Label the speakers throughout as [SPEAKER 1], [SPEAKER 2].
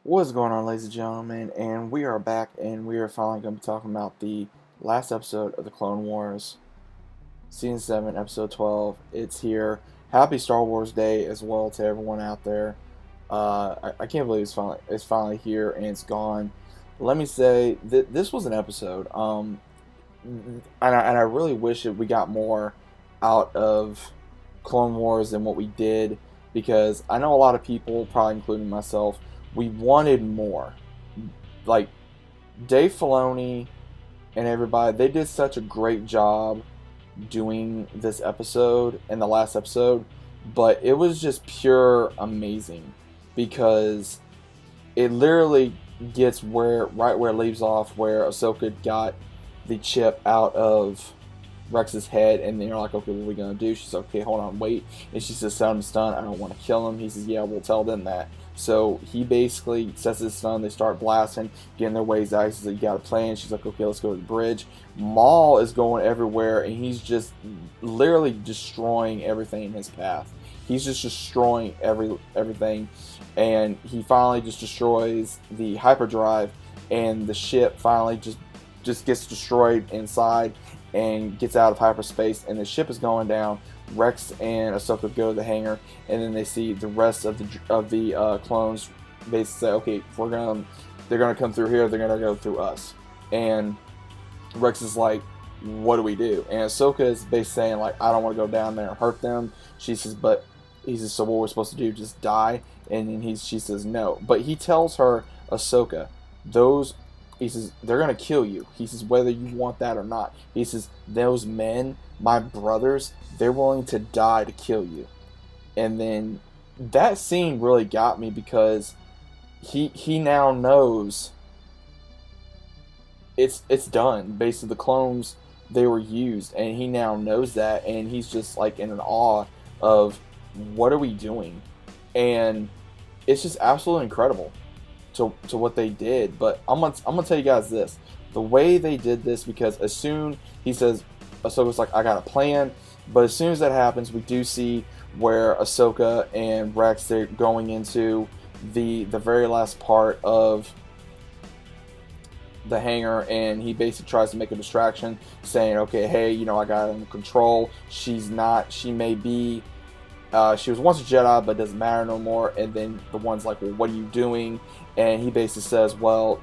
[SPEAKER 1] What's going on, ladies and gentlemen? And we are back, and we are finally going to be talking about the last episode of the Clone Wars, Season 7, Episode 12. It's here. Happy Star Wars Day as well to everyone out there. I can't believe it's finally here and it's gone. Let me say that this was an episode, and I really wish that we got more out of Clone Wars than what we did, because I know a lot of people, probably including myself, we wanted more. Like Dave Filoni and everybody, they did such a great job doing this episode and the last episode, but it was just pure amazing because it literally gets where it leaves off, where Ahsoka got the chip out of Rex's head, and then you're like, okay, what are we gonna do? She's like, okay, hold on, wait. And she says, set him stun. I don't want to kill him. He says, yeah, we'll tell them that. So he basically sets his stun. They start blasting, getting their ways out. He says, you got a plan. She's like, okay, let's go to the bridge. Maul is going everywhere, and he's just literally destroying everything in his path. He's just destroying everything, and he finally just destroys the hyperdrive, and the ship finally just gets destroyed inside and gets out of hyperspace, and the ship is going down. Rex and Ahsoka go to the hangar, and then they see the rest of the clones basically say, okay, if they're gonna come through here, they're gonna go through us. And Rex is like, what do we do? And Ahsoka is basically saying, like, I don't want to go down there and hurt them. She says, but he says, so what we're supposed to do, just die? And then she says no. But he tells her, Ahsoka, those, he says, they're gonna kill you. He says, whether you want that or not. He says, those men, my brothers, they're willing to die to kill you. And then that scene really got me, because he now knows it's done. Basically, the clones, they were used, and he now knows that, and he's just like in an awe of, what are we doing? And it's just absolutely incredible to what they did. But I'm gonna tell you guys this: the way they did this, because as soon he says, Ahsoka's like, I got a plan. But as soon as that happens, we do see where Ahsoka and Rex, they're going into the very last part of the hangar, and he basically tries to make a distraction, saying, okay, hey, I got it under control. She may be, she was once a Jedi, but it doesn't matter no more. And then the one's like, well, what are you doing? And he basically says, well,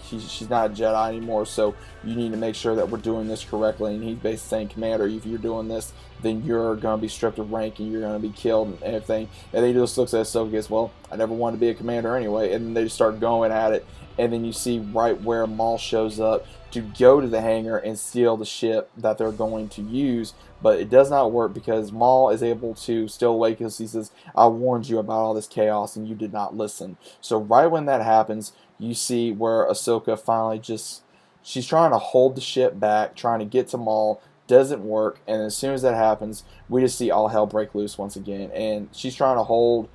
[SPEAKER 1] she's not a Jedi anymore, so you need to make sure that we're doing this correctly. And he's basically saying, Commander, if you're doing this, then you're going to be stripped of rank, and you're going to be killed and everything. And they just looks at Ahsoka and goes, well, I never wanted to be a commander anyway. And then they just start going at it. And then you see right where Maul shows up to go to the hangar and steal the ship that they're going to use. But it does not work, because Maul is able to still awake, because he says, I warned you about all this chaos and you did not listen. So right when that happens, you see where Ahsoka finally she's trying to hold the ship back, trying to get to Maul. Doesn't work. And as soon as that happens, we just see all hell break loose once again. And she's trying to hold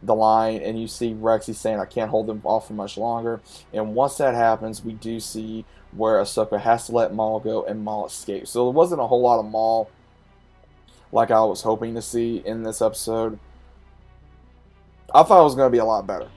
[SPEAKER 1] the line, and you see Rexy saying, I can't hold them off for much longer. And once that happens, we do see where Ahsoka has to let Maul go, and Maul escapes. So there wasn't a whole lot of Maul like I was hoping to see in this episode. I thought it was going to be a lot better.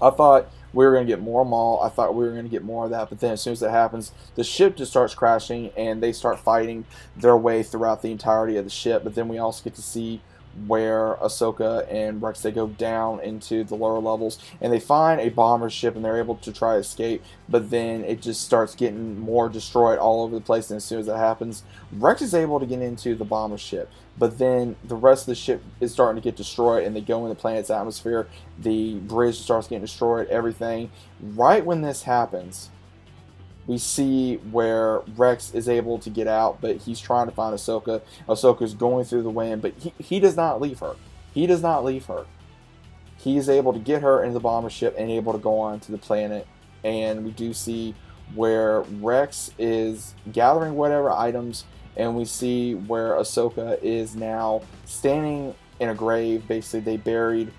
[SPEAKER 1] I thought we were going to get more Maul. I thought we were going to get more of that. But then as soon as that happens, the ship just starts crashing, and they start fighting their way throughout the entirety of the ship. But then we also get to see where Ahsoka and Rex, they go down into the lower levels, and they find a bomber ship, and they're able to try to escape. But then it just starts getting more destroyed all over the place. And as soon as that happens, Rex is able to get into the bomber ship, but then the rest of the ship is starting to get destroyed, and they go in the planet's atmosphere. The bridge starts getting destroyed, everything. Right when this happens, we see where Rex is able to get out, but he's trying to find Ahsoka. Ahsoka's going through the wind, but he does not leave her. He does not leave her. He is able to get her into the bomber ship and able to go on to the planet. And we do see where Rex is gathering whatever items, and we see where Ahsoka is now standing in a grave. Basically, they buried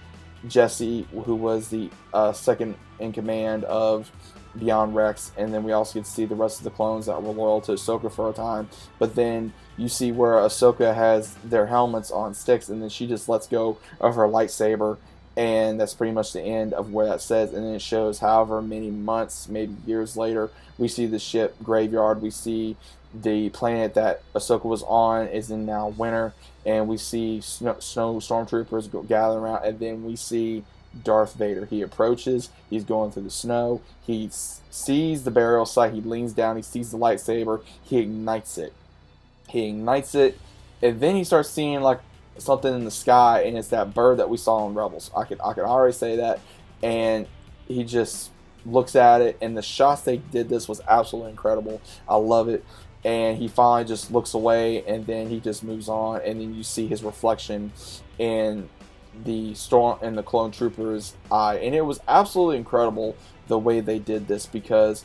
[SPEAKER 1] Jesse, who was the second in command of Beyond Rex, and then we also get to see the rest of the clones that were loyal to Ahsoka for a time. But then you see where Ahsoka has their helmets on sticks, and then she just lets go of her lightsaber, and that's pretty much the end of where that says. And then it shows however many months, maybe years later, we see the ship graveyard. We see the planet that Ahsoka was on is in now winter, and we see snow stormtroopers gathering around, and then we see Darth Vader. He approaches. He's going through the snow. He sees the burial site. He leans down. He sees the lightsaber. He ignites it. And then he starts seeing like something in the sky, and it's that bird that we saw in Rebels. I can already say that. And he just looks at it, and the shots they did this was absolutely incredible. I love it. And he finally just looks away, and then he just moves on, and then you see his reflection in the storm and the clone trooper's eye, and it was absolutely incredible the way they did this, because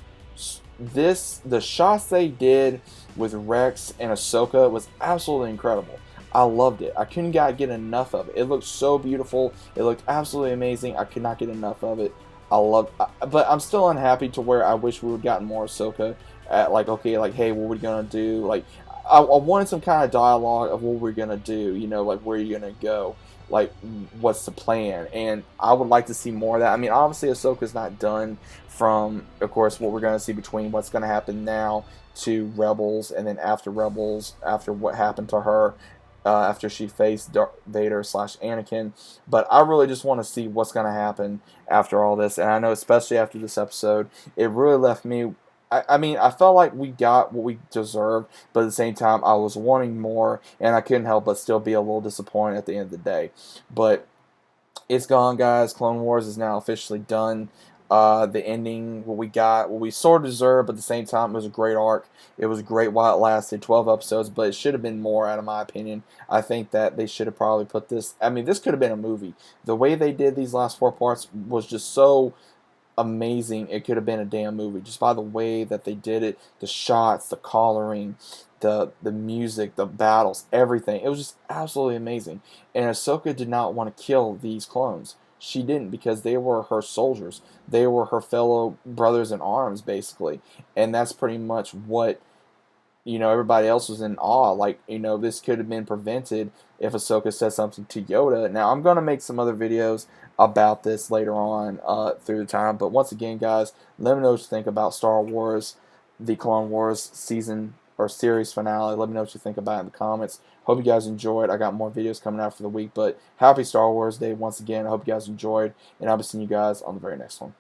[SPEAKER 1] the shots they did with Rex and Ahsoka was absolutely incredible. I loved it. I couldn't get enough of it. It looked so beautiful. It looked absolutely amazing. I could not get enough of it. But I'm still unhappy to where I wish we would gotten more Ahsoka. Like, okay, like, hey, what are we gonna do? Like, I wanted some kind of dialogue of what we're gonna do. You know, like, where are you gonna go? Like, what's the plan? And I would like to see more of that. I mean, obviously Ahsoka's not done from, of course, what we're going to see between what's going to happen now to Rebels, and then after Rebels, after what happened to her, after she faced Darth Vader / Anakin. But I really just want to see what's going to happen after all this. And I know, especially after this episode, it really left me. I mean, I felt like we got what we deserved, but at the same time, I was wanting more, and I couldn't help but still be a little disappointed at the end of the day. But it's gone, guys. Clone Wars is now officially done. The ending, what we got, what we sort of deserved, but at the same time, it was a great arc. It was great while it lasted, 12 episodes, but it should have been more, out of my opinion. I think that they should have probably put this, I mean, this could have been a movie. The way they did these last 4 parts was just so amazing. It could have been a damn movie just by the way that they did it, the shots, the coloring, the music, the battles, everything. It was just absolutely amazing. And Ahsoka did not want to kill these clones. She didn't, because they were her soldiers. They were her fellow brothers in arms, basically. And that's pretty much what, you know, everybody else was in awe. Like, you know, this could have been prevented if Ahsoka said something to Yoda. Now, I'm going to make some other videos about this later on through the time. But once again, guys, let me know what you think about Star Wars, the Clone Wars season or series finale. Let me know what you think about it in the comments. Hope you guys enjoyed. I got more videos coming out for the week. But happy Star Wars Day once again. I hope you guys enjoyed. And I'll be seeing you guys on the very next one.